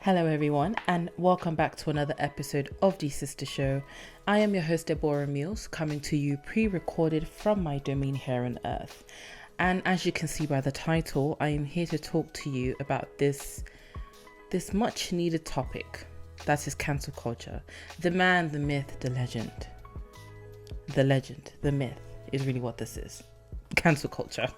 Hello everyone and welcome back to another episode of The Sister Show. I am your host Deborah Mills, coming to you pre-recorded from my domain here on Earth. And as you can see by the title, I am here to talk to you about this much needed topic. That is cancel culture. The man, the myth, the legend. The legend, the myth is really what this is. Cancel culture.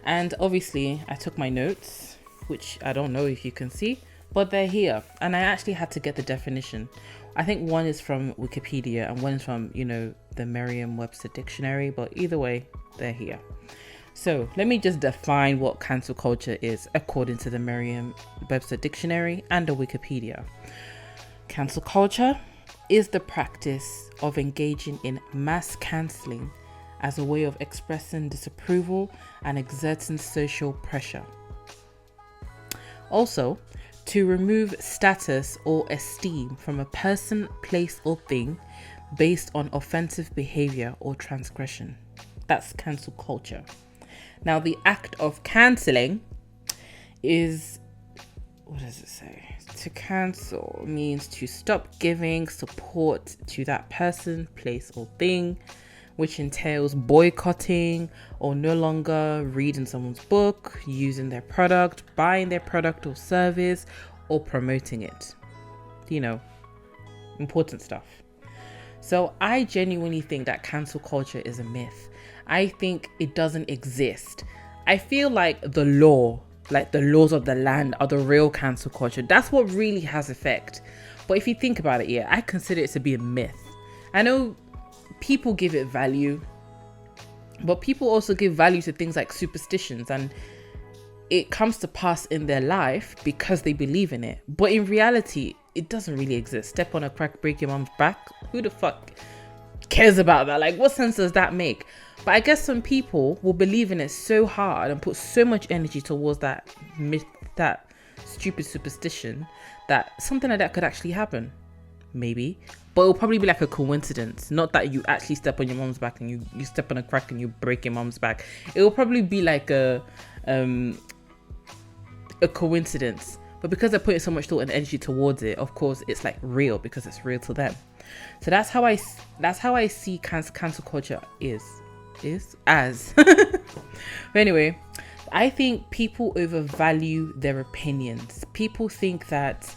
And obviously I took my notes, which I don't know if you can see, but they're here, and I actually had to get the definition. I think one is from Wikipedia and one is from, the Merriam-Webster dictionary, but either way, they're here. So let me just define what cancel culture is according to the Merriam-Webster dictionary and the Wikipedia. Cancel culture is the practice of engaging in mass cancelling as a way of expressing disapproval and exerting social pressure. Also, to remove status or esteem from a person, place, or thing based on offensive behavior or transgression. That's cancel culture. Now, the act of cancelling is, what does it say? To cancel means to stop giving support to that person, place, or thing, which entails boycotting or no longer reading someone's book, using their product, buying their product or service, or promoting it. Important stuff. So I genuinely think that cancel culture is a myth. I think it doesn't exist. I feel like the laws of the land are the real cancel culture. That's what really has effect. But if you think about it, I consider it to be a myth. I know people give it value, but people also give value to things like superstitions, and it comes to pass in their life because they believe in it. But in reality, it doesn't really exist. Step on a crack, break your mom's back. Who the fuck cares about that? Like, what sense does that make? But I guess some people will believe in it so hard and put so much energy towards that myth, that stupid superstition, that something like that could actually happen. Maybe, but it'll probably be like a coincidence, not that you actually step on your mom's back and you step on a crack and you break your mom's back. It will probably be like a coincidence, but because they're putting so much thought and energy towards it, of course it's like real because it's real to them. So that's how I see cancel culture is as but anyway, I think people overvalue their opinions. People think that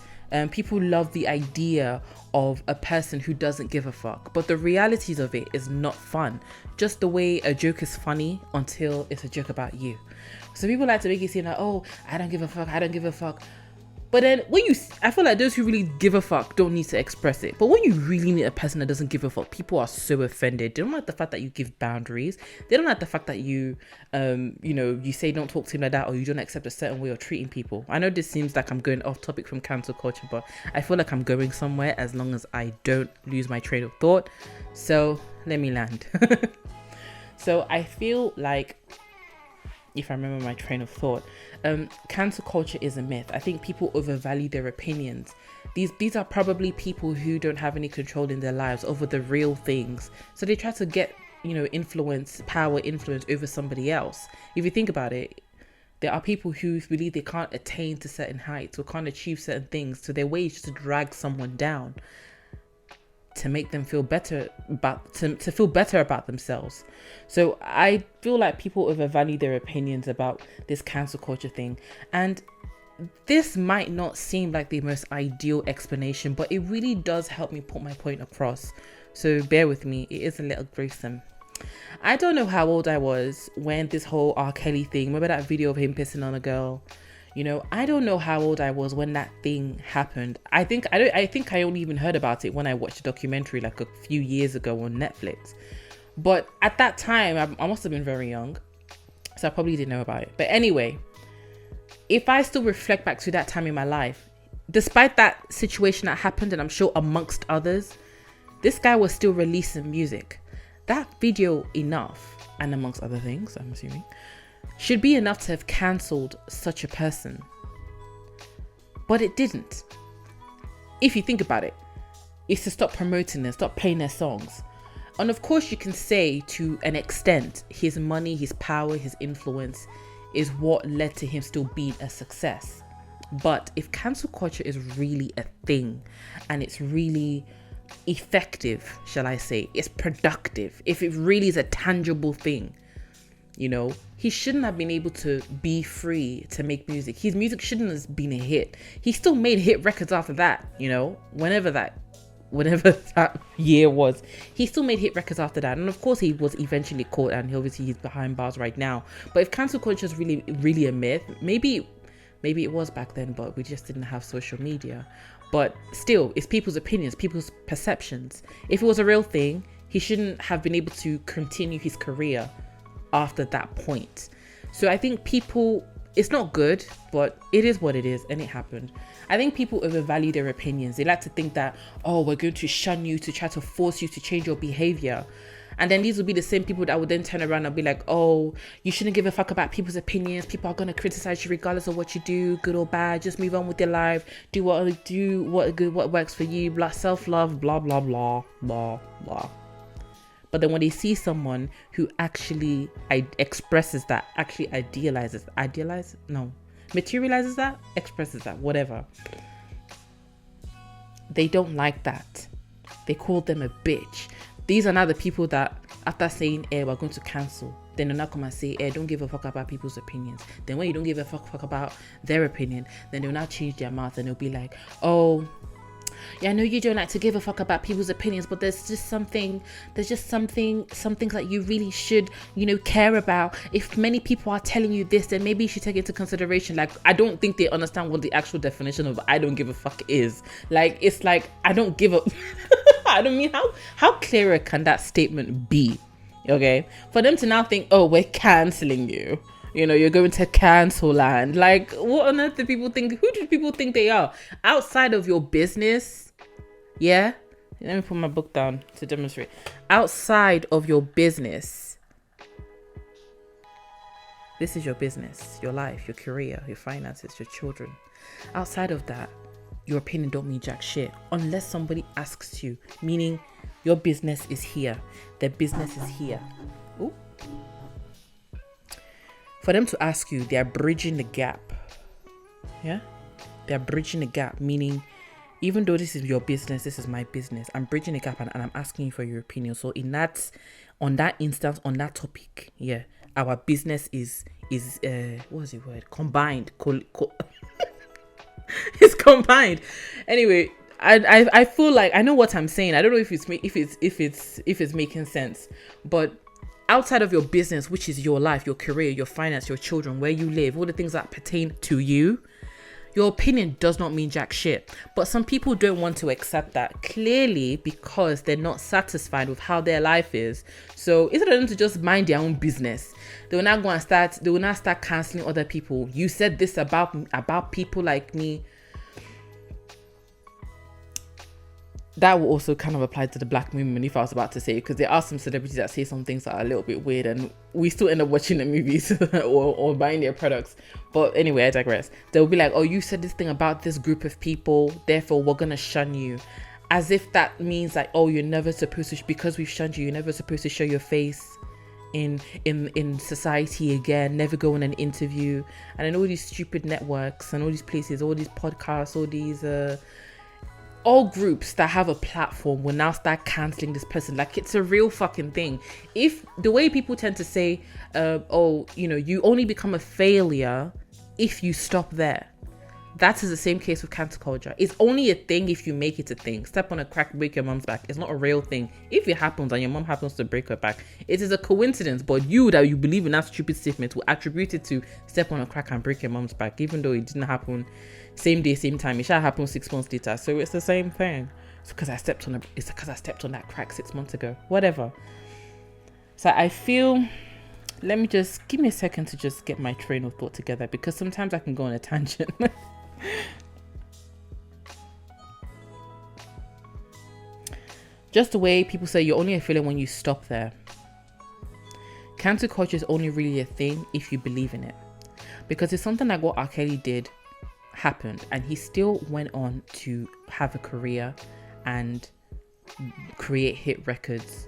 people love the idea of a person who doesn't give a fuck, but the realities of it is not fun. Just the way a joke is funny until it's a joke about you. So people like to make it seem like, oh, I don't give a fuck. But then I feel like those who really give a fuck don't need to express it. But when you really meet a person that doesn't give a fuck, people are so offended. They don't like the fact that you give boundaries. They don't like the fact that you, you say don't talk to him like that, or you don't accept a certain way of treating people. I know this seems like I'm going off topic from cancel culture, but I feel like I'm going somewhere as long as I don't lose my train of thought. So let me land. So I feel like, if I remember my train of thought, cancel culture is a myth. I think people overvalue their opinions. These are probably people who don't have any control in their lives over the real things. So they try to get, influence over somebody else. If you think about it, there are people who believe they can't attain to certain heights or can't achieve certain things. So their way is just to drag someone down to make them feel better to feel better about themselves. So I feel like people overvalue their opinions about this cancel culture thing, and this might not seem like the most ideal explanation, but it really does help me put my point across. So bear with me, it is a little gruesome. I don't know how old I was when this whole R. Kelly thing, remember that video of him pissing on a girl? I don't know how old I was when that thing happened. I think I only even heard about it when I watched a documentary like a few years ago on Netflix. But at that time, I must have been very young, so I probably didn't know about it. But anyway, if I still reflect back to that time in my life, despite that situation that happened, and I'm sure amongst others, this guy was still releasing music. That video enough, and amongst other things, I'm assuming, should be enough to have cancelled such a person. But it didn't. If you think about it, it's to stop promoting them, stop playing their songs. And of course you can say to an extent, his money, his power, his influence is what led to him still being a success. But if cancel culture is really a thing and it's really effective, shall I say, it's productive, if it really is a tangible thing, you know, he shouldn't have been able to be free to make music. His music shouldn't have been a hit. He still made hit records after that, you know, whenever that year was, he still made hit records after that. And of course he was eventually caught, and obviously he's behind bars right now. But if cancel culture is really a myth, maybe it was back then, but we just didn't have social media. But still, it's people's opinions, people's perceptions. If it was a real thing, he shouldn't have been able to continue his career after that point. So I think people, it's not good, but it is what it is, and it happened. I think people overvalue their opinions. They like to think that, oh, we're going to shun you to try to force you to change your behavior. And then these will be the same people that would then turn around and be like, oh, you shouldn't give a fuck about people's opinions. People are going to criticize you regardless of what you do, good or bad. Just move on with your life. Do what works for you. Blah, self-love, blah, blah, blah, blah, blah. But then when they see someone who actually expresses that, actually materializes that, expresses that, whatever, they don't like that. They call them a bitch. These are now the people that, after saying, we're going to cancel, then they'll not come and say, don't give a fuck about people's opinions. Then when you don't give a fuck about their opinion, then they'll now change their mouth and they'll be like, oh, yeah, I know you don't like to give a fuck about people's opinions, but there's just some things that you really should, care about. If many people are telling you this, then maybe you should take it into consideration. Like, I don't think they understand what the actual definition of I don't give a fuck is. Like, it's like, I don't give a... I don't mean, how clearer can that statement be? Okay? For them to now think, oh, we're cancelling you. You're going to cancel land. Like, what on earth do people think? Who do people think they are? Outside of your business? Yeah? Let me put my book down to demonstrate. Outside of your business. This is your business, your life, your career, your finances, your children. Outside of that, your opinion don't mean jack shit. Unless somebody asks you. Meaning, your business is here. Their business is here. Ooh. For them to ask you, they are bridging the gap. Yeah? They are bridging the gap, meaning, even though this is your business, this is my business, I'm bridging the gap and I'm asking you for your opinion. So on that instance, on that topic, yeah, our business is what's the word? Combined. It's combined. Anyway, I feel like I know what I'm saying. I don't know if it's making sense, but outside of your business, which is your life, your career, your finance, your children, where you live, all the things that pertain to you, your opinion does not mean jack shit. But some people don't want to accept that, clearly because they're not satisfied with how their life is. So instead of them to just mind their own business, they will now start canceling other people. You said this about people like me. That will also kind of apply to the black movement, if I was about to say, because there are some celebrities that say some things that are a little bit weird and we still end up watching the movies or buying their products. But anyway, I digress. They'll be like, oh, you said this thing about this group of people, therefore we're going to shun you. As if that means like, oh, you're never supposed to, because we've shunned you, you're never supposed to show your face in society again, never go on an interview. And then all these stupid networks and all these places, all these podcasts, all these... all groups that have a platform will now start cancelling this person. Like, it's a real fucking thing. If the way people tend to say, you only become a failure if you stop there. That is the same case with cancel culture. It's only a thing if you make it a thing. Step on a crack, break your mom's back. It's not a real thing. If it happens and your mom happens to break her back, it is a coincidence. But you believe in that stupid statement will attribute it to step on a crack and break your mom's back, even though it didn't happen same day, same time. It shall happen 6 months later. So it's the same thing. It's because I stepped on that crack 6 months ago. Whatever. So I feel... Let me just... Give me a second to just get my train of thought together, because sometimes I can go on a tangent. Just the way people say you're only a failure when you stop there. Cancel culture is only really a thing if you believe in it. Because it's something like what R. Kelly did happened, and he still went on to have a career and create hit records.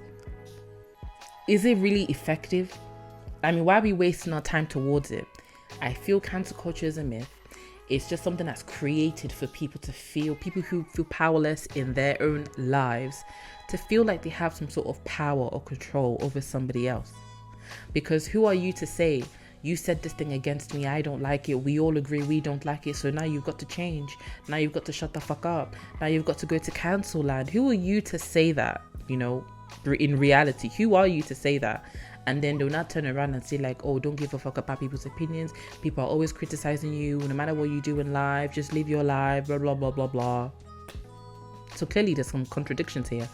Is it really effective? I mean, why are we wasting our time towards it? I feel cancel culture is a myth. It's just something that's created for people who feel powerless in their own lives, to feel like they have some sort of power or control over somebody else. Because who are you to say, you said this thing against me, I don't like it, we all agree we don't like it, so now you've got to change, now you've got to shut the fuck up, now you've got to go to cancel land? Who are you to say that? In reality, who are you to say that? And then they'll not turn around and say like, oh, don't give a fuck about people's opinions. People are always criticizing you. No matter what you do in life, just live your life, blah, blah, blah, blah, blah. So clearly there's some contradictions here.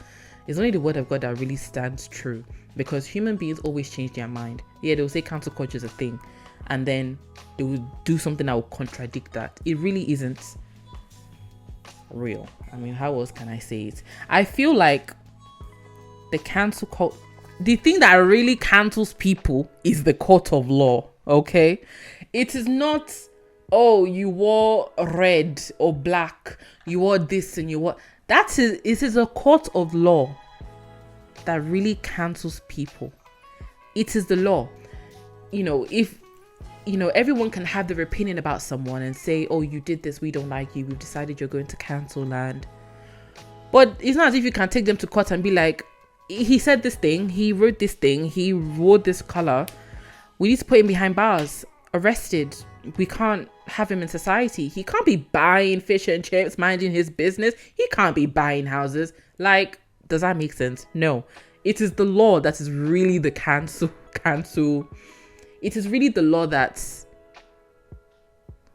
It's only the word of God that really stands true, because human beings always change their mind. Yeah, they'll say cancel culture is a thing, and then they will do something that will contradict that. It really isn't real. I mean, how else can I say it? I feel like the cancel culture, the thing that really cancels people is the court of law, okay? It is not, oh, you wore red or black, you wore this and you wore... it is a court of law that really cancels people. It is the law. If, everyone can have their opinion about someone and say, oh, you did this, we don't like you, we've decided you're going to cancel land. But it's not as if you can take them to court and be like, he said this thing, he wrote this thing, he wore this color, we need to put him behind bars, arrested. We can't have him in society. He can't be buying fish and chips, minding his business. He can't be buying houses. Like, does that make sense? No. It is the law that is really the cancel. It is really the law that's...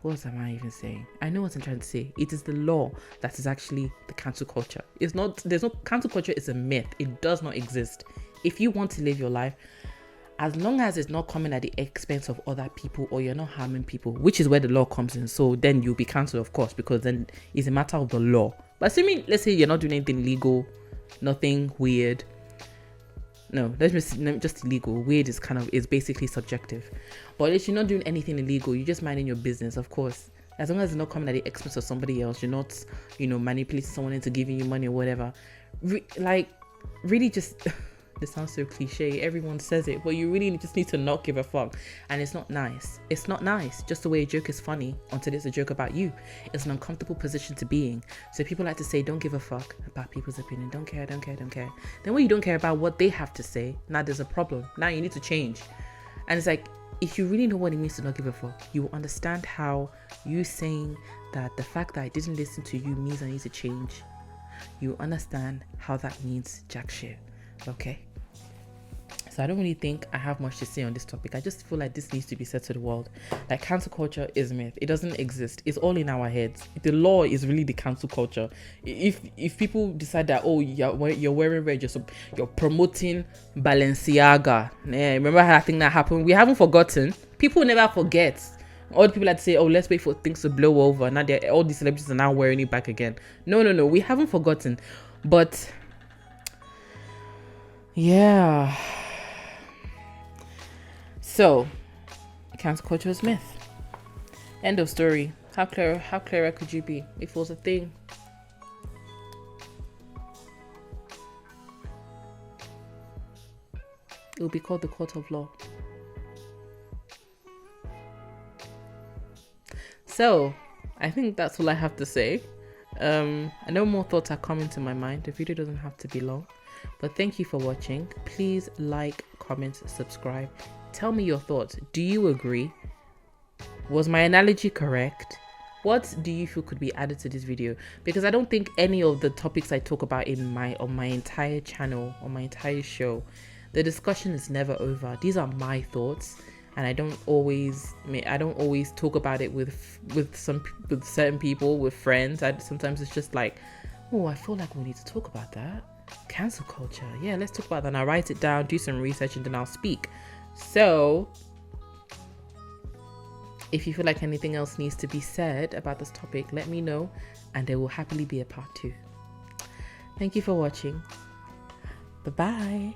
What am I even saying? I know what I'm trying to say. It is the law that is actually the cancel culture. Cancel culture is a myth. It does not exist. If you want to live your life, as long as it's not coming at the expense of other people, or you're not harming people, which is where the law comes in. So then you'll be cancelled, of course, because then it's a matter of the law. But assuming, let's say you're not doing anything illegal, nothing weird. No, just illegal. Weird is basically subjective. But if you're not doing anything illegal, you're just minding your business, of course. As long as it's not coming at the expense of somebody else, you're not, manipulating someone into giving you money or whatever. Really just... This sounds so cliche. Everyone says it, but you really just need to not give a fuck. And it's not nice. It's not nice. Just the way a joke is funny until it's a joke about you. It's an uncomfortable position to be in. So people like to say, don't give a fuck about people's opinion. Don't care. Then when you don't care about what they have to say, now there's a problem. Now you need to change. And it's like, if you really know what it means to not give a fuck, you will understand how you saying that the fact that I didn't listen to you means I need to change. You understand how that means jack shit. Okay? So I don't really think I have much to say on this topic. I just feel like this needs to be said to the world. Like, cancel culture is myth. It doesn't exist. It's all in our heads. The law is really the cancel culture. If people decide that, oh, you're wearing red, you're promoting Balenciaga. Yeah, remember how I think that happened? We haven't forgotten. People never forget. All the people like to say, oh, let's wait for things to blow over. Now all these celebrities are now wearing it back again. No. We haven't forgotten. But yeah. So, cancel culture is myth. End of story. How clearer could you be if it was a thing? It will be called the court of law. So, I think that's all I have to say. I know more thoughts are coming to my mind. The video doesn't have to be long. But thank you for watching. Please like, comment, subscribe. Tell me your thoughts. Do you agree? Was my analogy correct? What do you feel could be added to this video? Because I don't think any of the topics I talk about on my entire channel, on my entire show, the discussion is never over. These are my thoughts, and I don't always talk about it with certain people, with friends. Sometimes it's just like, oh, I feel like we need to talk about that. Cancel culture. Yeah, let's talk about that. And I'll write it down, do some research, and then I'll speak. So, if you feel like anything else needs to be said about this topic, let me know, and there will happily be a part 2. Thank you for watching. Bye-bye.